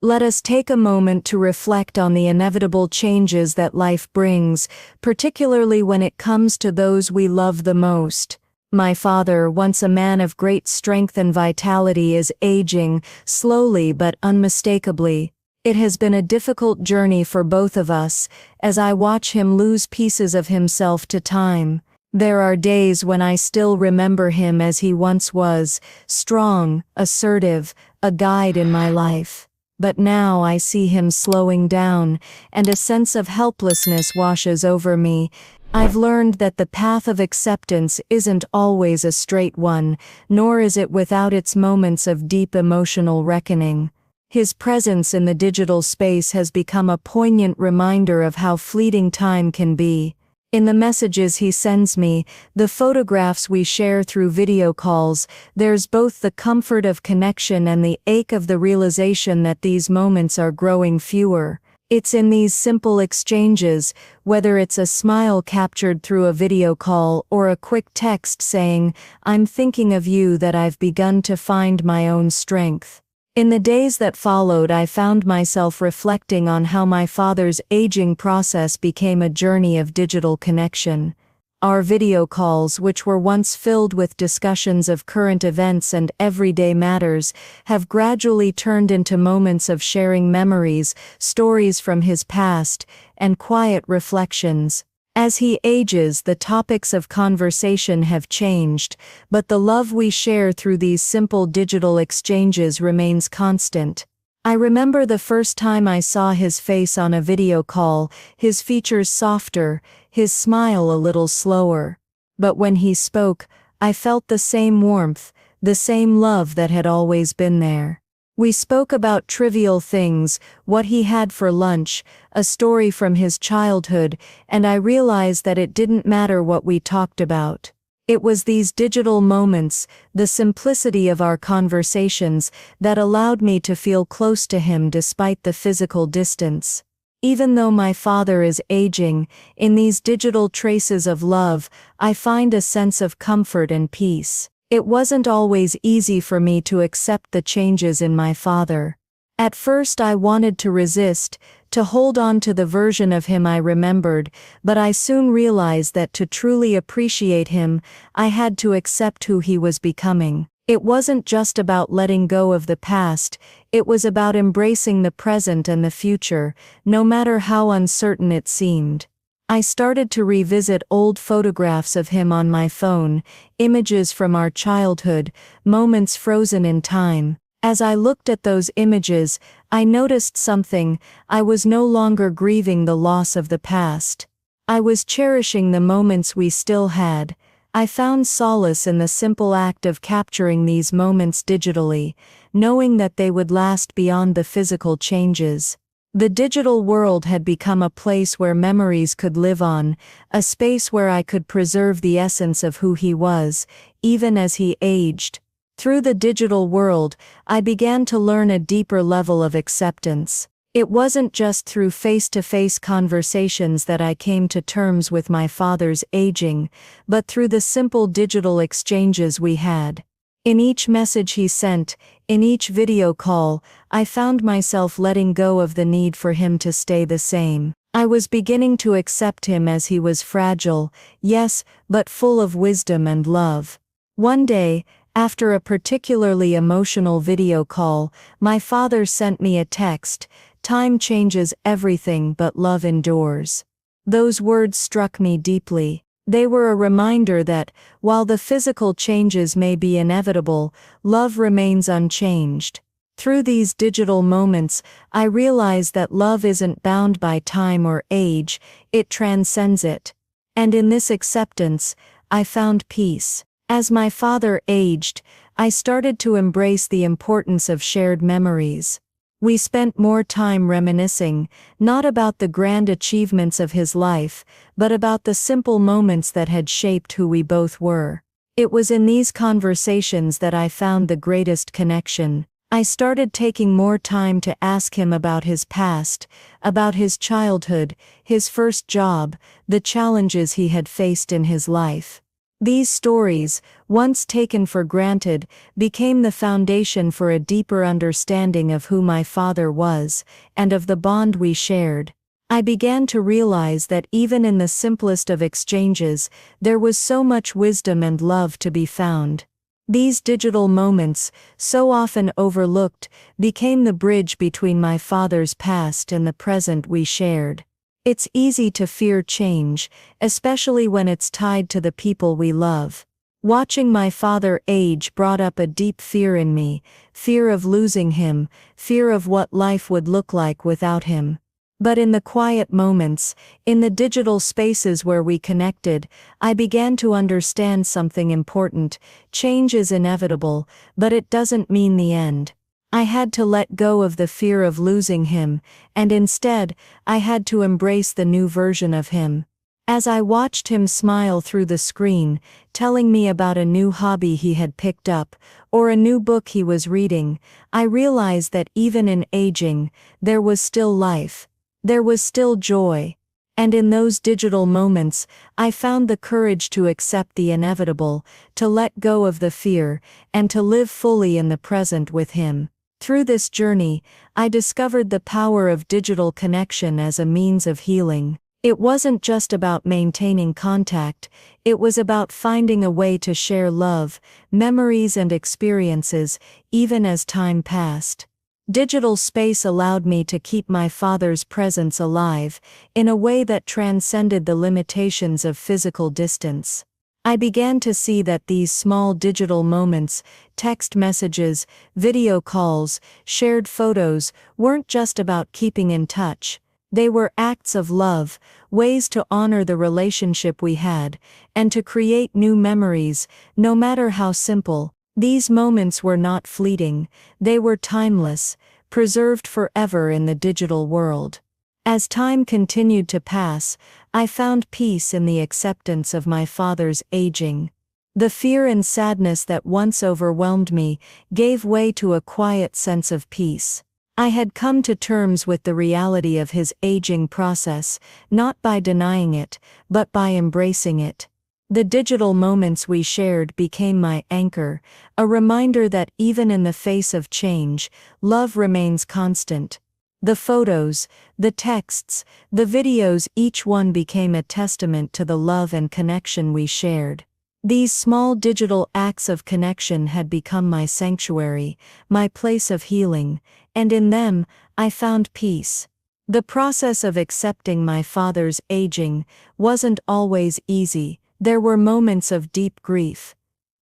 Let us take a moment to reflect on the inevitable changes that life brings, particularly when it comes to those we love the most. My father, once a man of great strength and vitality, is aging, slowly but unmistakably. It has been a difficult journey for both of us, as I watch him lose pieces of himself to time. There are days when I still remember him as he once was, strong, assertive, a guide in my life. But now I see him slowing down, and a sense of helplessness washes over me. I've learned that the path of acceptance isn't always a straight one, nor is it without its moments of deep emotional reckoning. His presence in the digital space has become a poignant reminder of how fleeting time can be. In the messages he sends me, the photographs we share through video calls, there's both the comfort of connection and the ache of the realization that these moments are growing fewer. It's in these simple exchanges, whether it's a smile captured through a video call or a quick text saying, "I'm thinking of you," that I've begun to find my own strength. In the days that followed, I found myself reflecting on how my father's aging process became a journey of digital connection. Our video calls, which were once filled with discussions of current events and everyday matters, have gradually turned into moments of sharing memories, stories from his past, and quiet reflections. As he ages, the topics of conversation have changed, but the love we share through these simple digital exchanges remains constant. I remember the first time I saw his face on a video call, his features softer, his smile a little slower. But when he spoke, I felt the same warmth, the same love that had always been there. We spoke about trivial things, what he had for lunch, a story from his childhood, and I realized that it didn't matter what we talked about. It was these digital moments, the simplicity of our conversations, that allowed me to feel close to him despite the physical distance. Even though my father is aging, in these digital traces of love, I find a sense of comfort and peace. It wasn't always easy for me to accept the changes in my father. At first I wanted to resist, to hold on to the version of him I remembered, but I soon realized that to truly appreciate him, I had to accept who he was becoming. It wasn't just about letting go of the past, it was about embracing the present and the future, no matter how uncertain it seemed. I started to revisit old photographs of him on my phone, images from our childhood, moments frozen in time. As I looked at those images, I noticed something. I was no longer grieving the loss of the past. I was cherishing the moments we still had. I found solace in the simple act of capturing these moments digitally, knowing that they would last beyond the physical changes. The digital world had become a place where memories could live on, a space where I could preserve the essence of who he was, even as he aged. Through the digital world, I began to learn a deeper level of acceptance. It wasn't just through face-to-face conversations that I came to terms with my father's aging, but through the simple digital exchanges we had. In each message he sent, in each video call, I found myself letting go of the need for him to stay the same. I was beginning to accept him as he was fragile, yes, but full of wisdom and love. One day, after a particularly emotional video call, my father sent me a text, "Time changes everything but love endures." Those words struck me deeply. They were a reminder that, while the physical changes may be inevitable, love remains unchanged. Through these digital moments, I realized that love isn't bound by time or age, it transcends it. And in this acceptance, I found peace. As my father aged, I started to embrace the importance of shared memories. We spent more time reminiscing, not about the grand achievements of his life, but about the simple moments that had shaped who we both were. It was in these conversations that I found the greatest connection. I started taking more time to ask him about his past, about his childhood, his first job, the challenges he had faced in his life. These stories, once taken for granted, became the foundation for a deeper understanding of who my father was, and of the bond we shared. I began to realize that even in the simplest of exchanges, there was so much wisdom and love to be found. These digital moments, so often overlooked, became the bridge between my father's past and the present we shared. It's easy to fear change, especially when it's tied to the people we love. Watching my father age brought up a deep fear in me, fear of losing him, fear of what life would look like without him. But in the quiet moments, in the digital spaces where we connected, I began to understand something important. Change is inevitable, but it doesn't mean the end. I had to let go of the fear of losing him, and instead, I had to embrace the new version of him. As I watched him smile through the screen, telling me about a new hobby he had picked up, or a new book he was reading, I realized that even in aging, there was still life. There was still joy. And in those digital moments, I found the courage to accept the inevitable, to let go of the fear, and to live fully in the present with him. Through this journey, I discovered the power of digital connection as a means of healing. It wasn't just about maintaining contact, it was about finding a way to share love, memories and experiences, even as time passed. Digital space allowed me to keep my father's presence alive, in a way that transcended the limitations of physical distance. I began to see that these small digital moments, text messages, video calls, shared photos, weren't just about keeping in touch. They were acts of love, ways to honor the relationship we had, and to create new memories, no matter how simple. These moments were not fleeting, they were timeless, preserved forever in the digital world. As time continued to pass, I found peace in the acceptance of my father's aging. The fear and sadness that once overwhelmed me gave way to a quiet sense of peace. I had come to terms with the reality of his aging process, not by denying it, but by embracing it. The digital moments we shared became my anchor, a reminder that even in the face of change, love remains constant. The photos, the texts, the videos, each one became a testament to the love and connection we shared. These small digital acts of connection had become my sanctuary, my place of healing, and in them, I found peace. The process of accepting my father's aging wasn't always easy. There were moments of deep grief.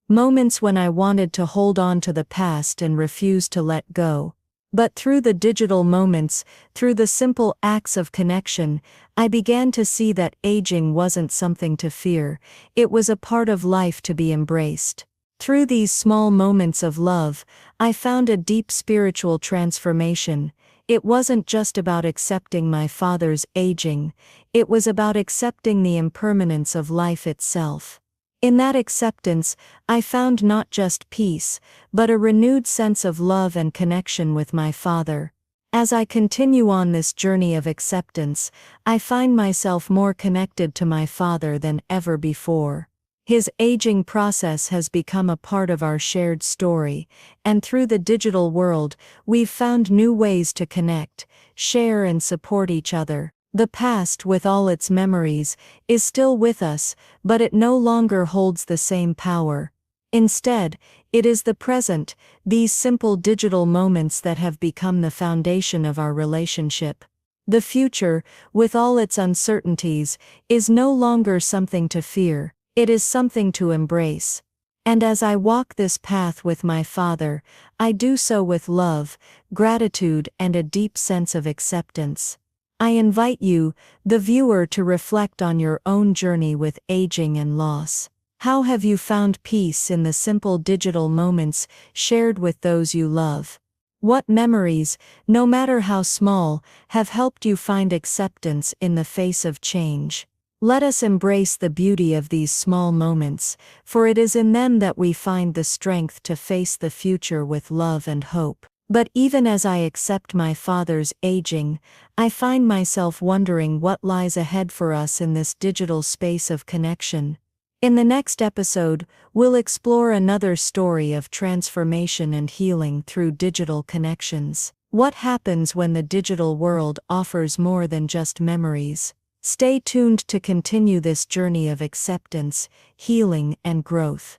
Moments when I wanted to hold on to the past and refused to let go. But through the digital moments, through the simple acts of connection, I began to see that aging wasn't something to fear, it was a part of life to be embraced. Through these small moments of love, I found a deep spiritual transformation. It wasn't just about accepting my father's aging, it was about accepting the impermanence of life itself. In that acceptance, I found not just peace, but a renewed sense of love and connection with my father. As I continue on this journey of acceptance, I find myself more connected to my father than ever before. His aging process has become a part of our shared story, and through the digital world, we've found new ways to connect, share and support each other. The past, with all its memories, is still with us, but it no longer holds the same power. Instead, it is the present, these simple digital moments that have become the foundation of our relationship. The future, with all its uncertainties, is no longer something to fear. It is something to embrace. And as I walk this path with my father, I do so with love, gratitude, and a deep sense of acceptance. I invite you, the viewer, to reflect on your own journey with aging and loss. How have you found peace in the simple digital moments shared with those you love? What memories, no matter how small, have helped you find acceptance in the face of change? Let us embrace the beauty of these small moments, for it is in them that we find the strength to face the future with love and hope. But even as I accept my father's aging, I find myself wondering what lies ahead for us in this digital space of connection. In the next episode, we'll explore another story of transformation and healing through digital connections. What happens when the digital world offers more than just memories? Stay tuned to continue this journey of acceptance, healing, and growth.